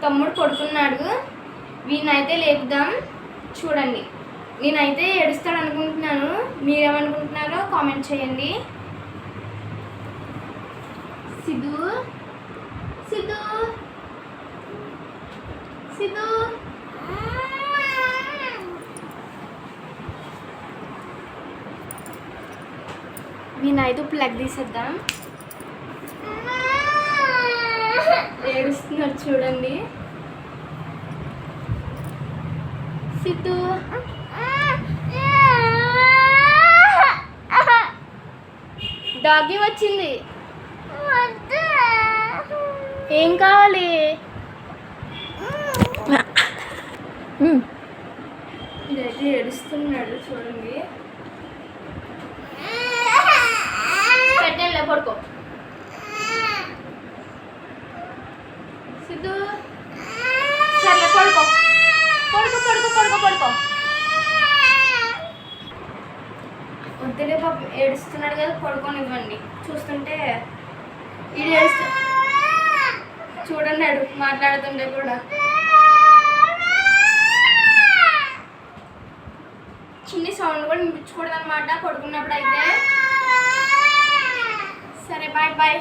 తమ్ముడు పడుకున్నాడు. వీనైతే లేపుదాం. చూడండి, నేనైతే ఏడుస్తాడు అనుకుంటున్నాను. మీరేమనుకుంటున్నారో కామెంట్ చేయండి. సిద్ధు సిద్ధు సిద్ధు వీనైతే ప్లగ్ తీసేద్దాం. ఏడుస్తున్నారు చూడండి. సిద్ధు డాగి వచ్చింది. ఏం కావాలి? ఇదైతే ఏడుస్తున్నాడు చూడండి. పెట్టేళ్ళ పడుకో. సిద్ధు సర్లే పడుకో పడుకో పడుకో పడుకో పడుకో. వద్దులే పాపం ఏడుస్తున్నాడు కదా, పడుకోనివ్వండి. చూస్తుంటే ఇది చూడండి అడుగు మాట్లాడుతుంటే కూడా. చిన్ని సౌండ్ కూడా వినిపించకూడదు అనమాట పడుకున్నప్పుడు అయితే. సరే బాయ్ బాయ్.